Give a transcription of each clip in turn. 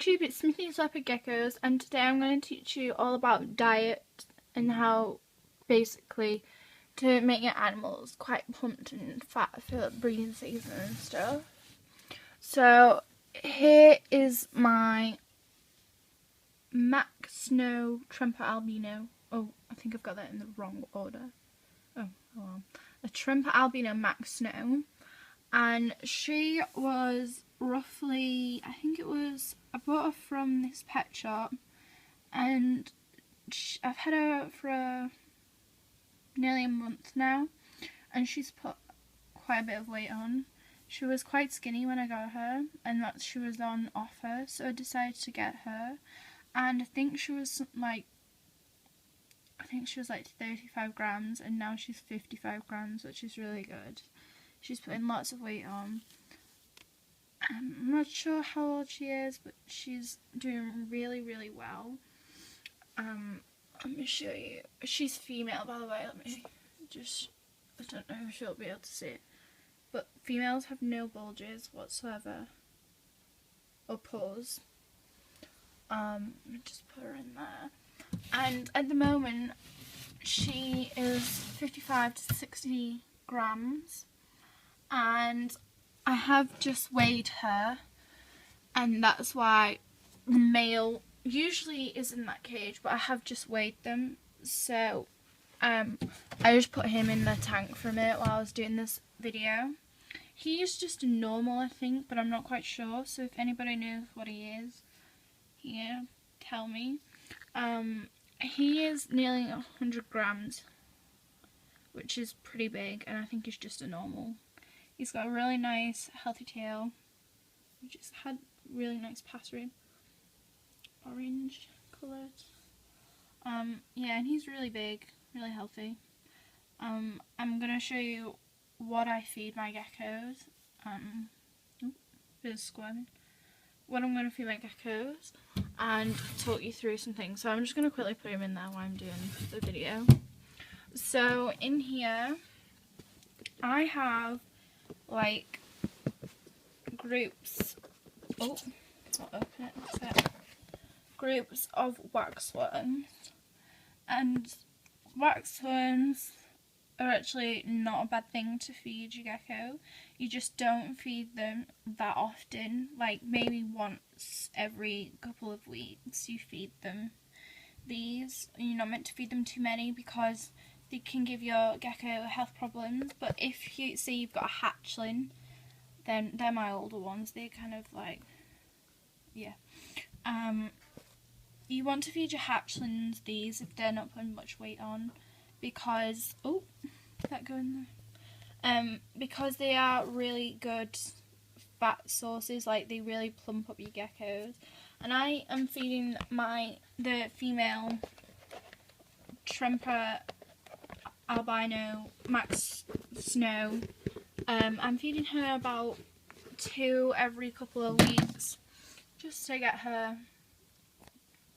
YouTube, it's Smithy's Leopard Geckos, and today I'm going to teach you all about diet and how basically to make your animals quite plumped and fat for breeding season and stuff. So here is my Mac Snow Tremper Albino. Oh, I think I've got that in the wrong order. Oh, hold on. A Tremper Albino Mac Snow. And she was roughly, I think it was, I bought her from this pet shop, and I've had her for nearly a month now, and she's put quite a bit of weight on. She was quite skinny when I got her, and that she was on offer, so I decided to get her, and I think she was like 35 grams, and now she's 55 grams, which is really good. She's putting lots of weight on. I'm not sure how old she is, but she's doing really, really well. Let me show you. She's female, by the way. Let me just, I don't know if you'll be able to see it, but females have no bulges whatsoever, or pores. Let me just put her in there. And at the moment, she is 55 to 60 grams. And I have just weighed her, and that's why the male usually is in that cage, but I have just weighed them. So I just put him in the tank for a minute while I was doing this video. He is just a normal, I think, but I'm not quite sure, so if anybody knows what he is, yeah, tell me. He is nearly 100 grams, which is pretty big, and I think he's just a normal. He's got a really nice, healthy tail. He just had really nice pattern. Orange coloured. Yeah, and he's really big, really healthy. I'm going to show you what I feed my geckos. Bit of squirming. What I'm going to feed my geckos, and talk you through some things. So I'm just going to quickly put him in there while I'm doing the video. So in here, I have like groups, oh, I'll open it, that's it. Groups of waxworms, and waxworms are actually not a bad thing to feed your gecko. You just don't feed them that often, like maybe once every couple of weeks you feed them these. You're not meant to feed them too many because they can give your gecko health problems, but if you say you've got a hatchling, then they're my older ones. They kind of like, yeah. You want to feed your hatchlings these if they're not putting much weight on, because oh, did that go in there? Because they are really good fat sources. Like they really plump up your geckos. And I am feeding the female Tremper Albino Max Snow. I'm feeding her about 2 every couple of weeks, just to get her,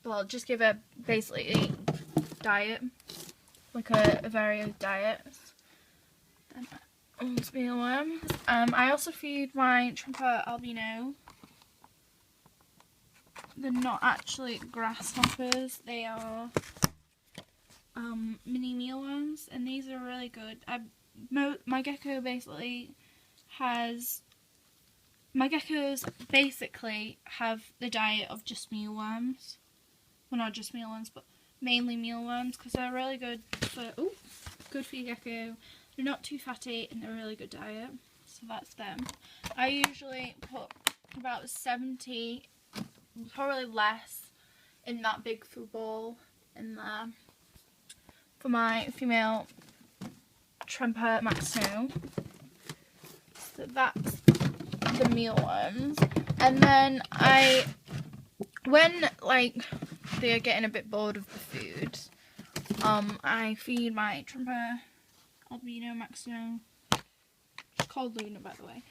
well, just give her basically diet, like a various diet. And mealworms. I also feed my Tremper Albino. They're not actually grasshoppers, they are mini mealworms, and these are really good. My geckos basically have the diet of just mealworms. Well, not just mealworms, but mainly mealworms, because they're really good for your gecko. They're not too fatty, and they're a really good diet. So that's them. I usually put about 70, probably less, in that big food bowl in there for my female Tremper Max Snow. So that's the mealworms. And then when like they're getting a bit bored of the food, I feed my Tremper Albino Max Snow. She's called Luna, by the way.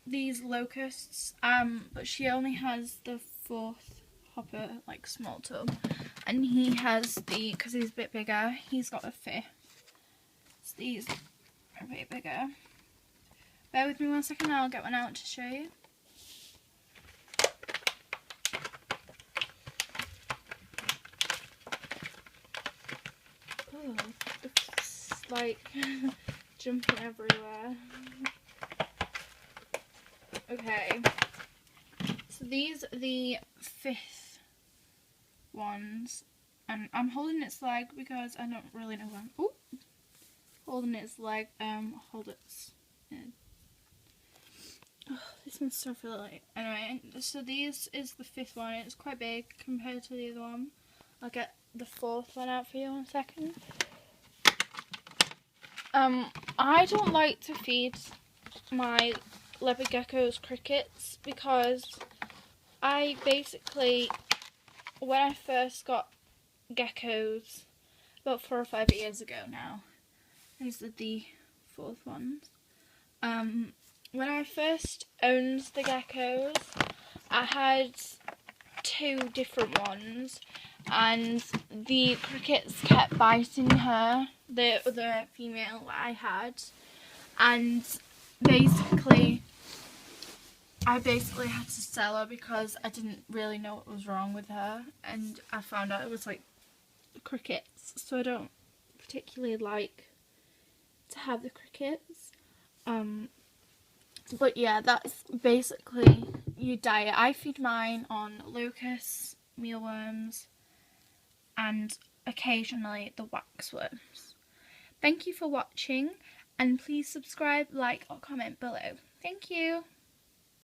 These locusts, but she only has the 4th hopper, like small tub, and he has because he's a bit bigger, he's got a 5th. So these are a bit bigger. Bear with me 1 second, I'll get one out to show you. like jumping everywhere. Okay, so these are the 5th ones, and I'm holding its leg because I don't really know where. Ooh, holding its leg. Hold its. Oh, this one's so filly. Anyway, so this is the 5th one. It's quite big compared to the other one. I'll get the 4th one out for you in a second. I don't like to feed my leopard geckos crickets because I basically, when I first got geckos about 4 or 5 years ago now, these are the 4th ones. When I first owned the geckos, I had 2 different ones, and the crickets kept biting her, the other female that I had, and I basically had to sell her because I didn't really know what was wrong with her, and I found out it was like the crickets, so I don't particularly like to have the crickets. But yeah, that's basically your diet. I feed mine on locusts, mealworms, and occasionally the waxworms. Thank you for watching, and please subscribe, like or comment below. Thank you.